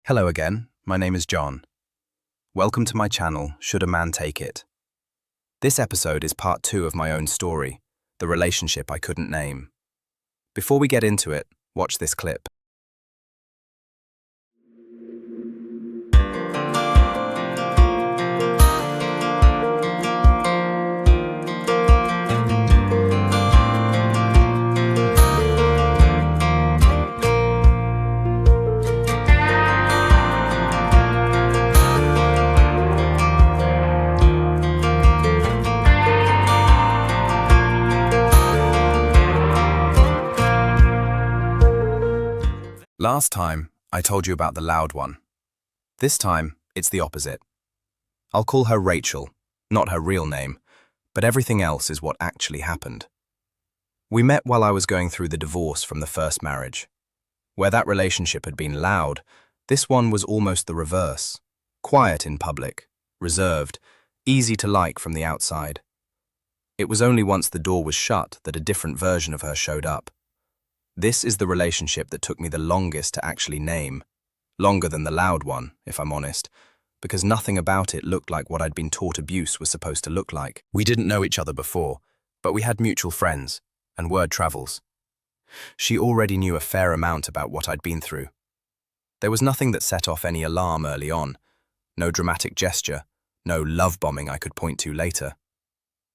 Hello again, my name is John. Welcome to my channel, Should a Man Take It? This episode is part 2 of my own story, the relationship I couldn't name. Before we get into it, watch this clip. Last time, I told you about the loud one. This time, it's the opposite. I'll call her Rachel, not her real name, but everything else is what actually happened. We met while I was going through the divorce from the first marriage. Where that relationship had been loud, this one was almost the reverse. Quiet in public, reserved, easy to like from the outside. It was only once the door was shut that a different version of her showed up. This is the relationship that took me the longest to actually name. Longer than the loud one, if I'm honest, because nothing about it looked like what I'd been taught abuse was supposed to look like. We didn't know each other before, but we had mutual friends, and word travels. She already knew a fair amount about what I'd been through. There was nothing that set off any alarm early on, no dramatic gesture, no love bombing I could point to later.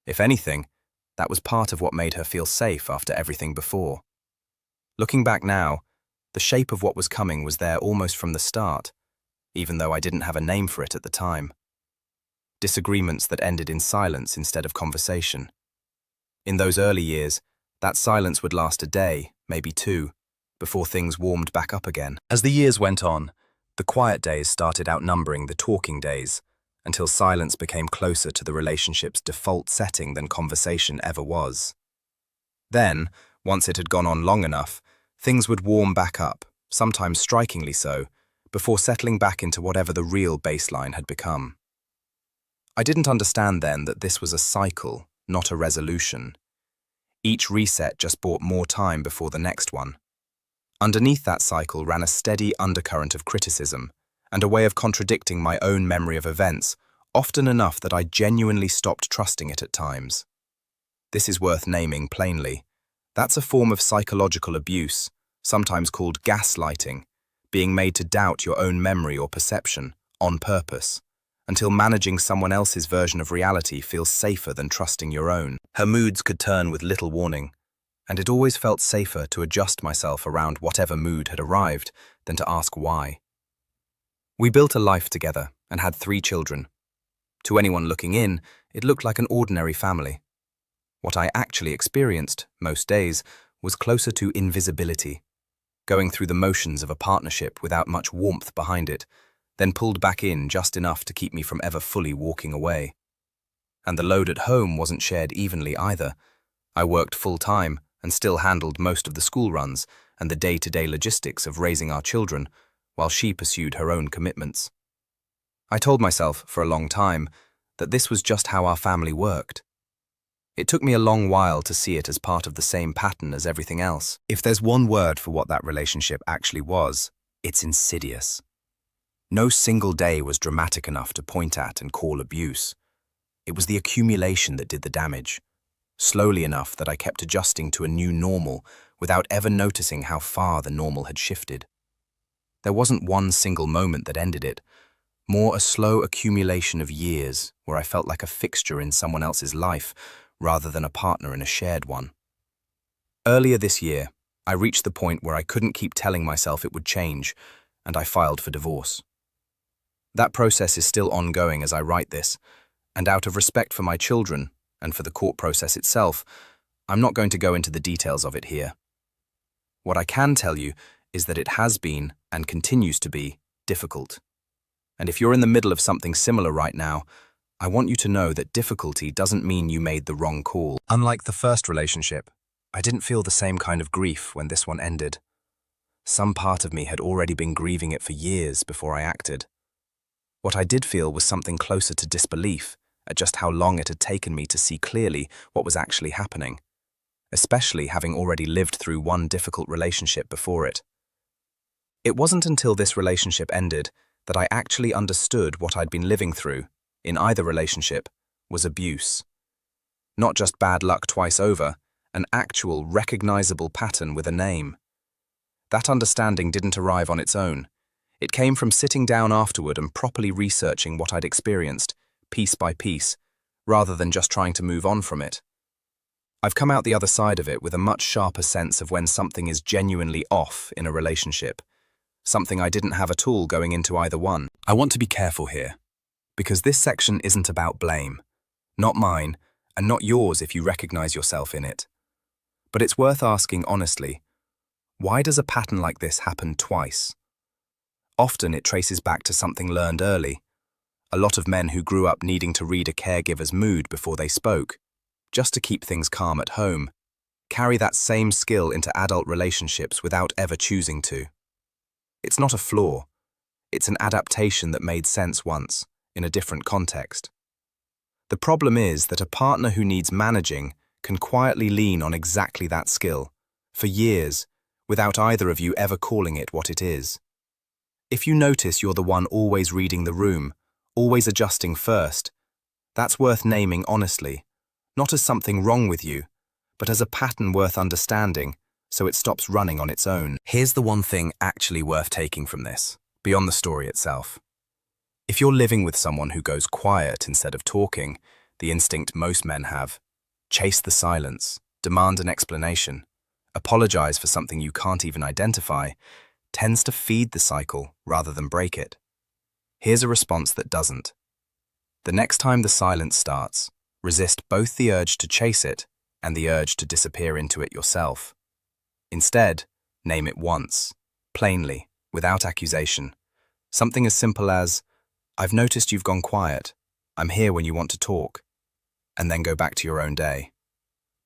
If anything, that was part of what made her feel safe after everything before. Looking back now, the shape of what was coming was there almost from the start, even though I didn't have a name for it at the time. Disagreements that ended in silence instead of conversation. In those early years, that silence would last a day, maybe 2, before things warmed back up again. As the years went on, the quiet days started outnumbering the talking days, until silence became closer to the relationship's default setting than conversation ever was. Then, once it had gone on long enough, things would warm back up, sometimes strikingly so, before settling back into whatever the real baseline had become. I didn't understand then that this was a cycle, not a resolution. Each reset just brought more time before the next one. Underneath that cycle ran a steady undercurrent of criticism, and a way of contradicting my own memory of events, often enough that I genuinely stopped trusting it at times. This is worth naming plainly. That's a form of psychological abuse, sometimes called gaslighting, being made to doubt your own memory or perception, on purpose, until managing someone else's version of reality feels safer than trusting your own. Her moods could turn with little warning, and it always felt safer to adjust myself around whatever mood had arrived than to ask why. We built a life together and had 3 children. To anyone looking in, it looked like an ordinary family. What I actually experienced, most days, was closer to invisibility, going through the motions of a partnership without much warmth behind it, then pulled back in just enough to keep me from ever fully walking away. And the load at home wasn't shared evenly either. I worked full-time and still handled most of the school runs and the day-to-day logistics of raising our children, while she pursued her own commitments. I told myself, for a long time, that this was just how our family worked. It took me a long while to see it as part of the same pattern as everything else. If there's one word for what that relationship actually was, it's insidious. No single day was dramatic enough to point at and call abuse. It was the accumulation that did the damage, slowly enough that I kept adjusting to a new normal without ever noticing how far the normal had shifted. There wasn't one single moment that ended it, more a slow accumulation of years where I felt like a fixture in someone else's life, rather than a partner in a shared one. Earlier this year, I reached the point where I couldn't keep telling myself it would change, and I filed for divorce. That process is still ongoing as I write this, and out of respect for my children, and for the court process itself, I'm not going to go into the details of it here. What I can tell you is that it has been, and continues to be, difficult. And if you're in the middle of something similar right now, I want you to know that difficulty doesn't mean you made the wrong call. Unlike the first relationship, I didn't feel the same kind of grief when this one ended. Some part of me had already been grieving it for years before I acted. What I did feel was something closer to disbelief at just how long it had taken me to see clearly what was actually happening, especially having already lived through one difficult relationship before it. It wasn't until this relationship ended that I actually understood what I'd been living through, in either relationship, was abuse. Not just bad luck twice over, an actual, recognizable pattern with a name. That understanding didn't arrive on its own. It came from sitting down afterward and properly researching what I'd experienced, piece by piece, rather than just trying to move on from it. I've come out the other side of it with a much sharper sense of when something is genuinely off in a relationship, something I didn't have at all going into either one. I want to be careful here, because this section isn't about blame, not mine, and not yours if you recognize yourself in it. But it's worth asking honestly, why does a pattern like this happen twice? Often it traces back to something learned early. A lot of men who grew up needing to read a caregiver's mood before they spoke, just to keep things calm at home, carry that same skill into adult relationships without ever choosing to. It's not a flaw. It's an adaptation that made sense once, in a different context. The problem is that a partner who needs managing can quietly lean on exactly that skill, for years, without either of you ever calling it what it is. If you notice you're the one always reading the room, always adjusting first, that's worth naming honestly, not as something wrong with you, but as a pattern worth understanding, so it stops running on its own. Here's the one thing actually worth taking from this, beyond the story itself. If you're living with someone who goes quiet instead of talking, the instinct most men have, chase the silence, demand an explanation, apologize for something you can't even identify, tends to feed the cycle rather than break it. Here's a response that doesn't. The next time the silence starts, resist both the urge to chase it and the urge to disappear into it yourself. Instead, name it once, plainly, without accusation. Something as simple as, "I've noticed you've gone quiet. I'm here when you want to talk." And then go back to your own day.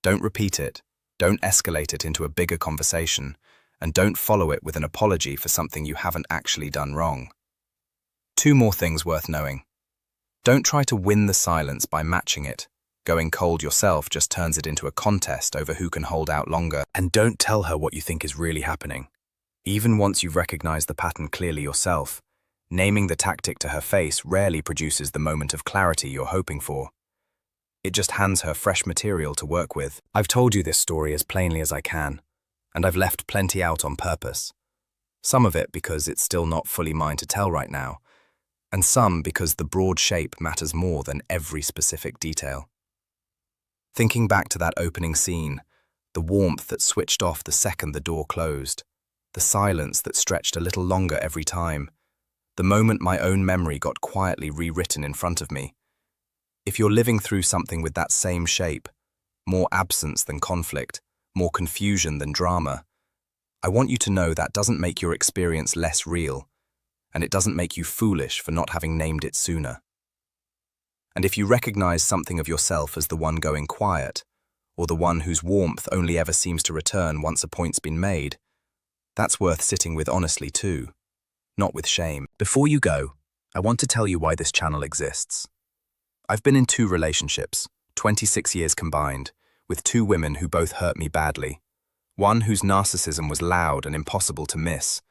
Don't repeat it. Don't escalate it into a bigger conversation. And don't follow it with an apology for something you haven't actually done wrong. Two more things worth knowing. Don't try to win the silence by matching it. Going cold yourself just turns it into a contest over who can hold out longer. And don't tell her what you think is really happening. Even once you've recognized the pattern clearly yourself, naming the tactic to her face rarely produces the moment of clarity you're hoping for. It just hands her fresh material to work with. I've told you this story as plainly as I can, and I've left plenty out on purpose. Some of it because it's still not fully mine to tell right now, and some because the broad shape matters more than every specific detail. Thinking back to that opening scene, the warmth that switched off the second the door closed, the silence that stretched a little longer every time, the moment my own memory got quietly rewritten in front of me. If you're living through something with that same shape, more absence than conflict, more confusion than drama, I want you to know that doesn't make your experience less real, and it doesn't make you foolish for not having named it sooner. And if you recognize something of yourself as the one going quiet, or the one whose warmth only ever seems to return once a point's been made, that's worth sitting with honestly too, not with shame. Before you go, I want to tell you why this channel exists. I've been in 2 relationships, 26 years combined, with 2 women who both hurt me badly. One whose narcissism was loud and impossible to miss.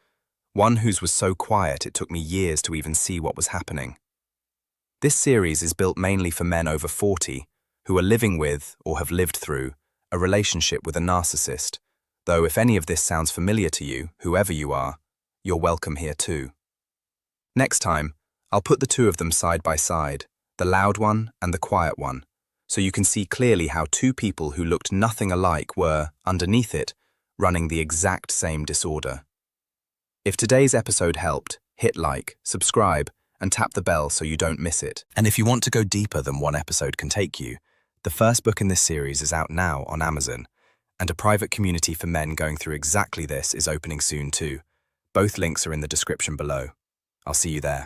One whose was so quiet it took me years to even see what was happening. This series is built mainly for men over 40 who are living with, or have lived through, a relationship with a narcissist, though if any of this sounds familiar to you, whoever you are, you're welcome here too. Next time, I'll put the 2 of them side by side, the loud one and the quiet one, so you can see clearly how 2 people who looked nothing alike were, underneath it, running the exact same disorder. If today's episode helped, hit like, subscribe, and tap the bell so you don't miss it. And if you want to go deeper than one episode can take you, the first book in this series is out now on Amazon, and a private community for men going through exactly this is opening soon too. Both links are in the description below. I'll see you there.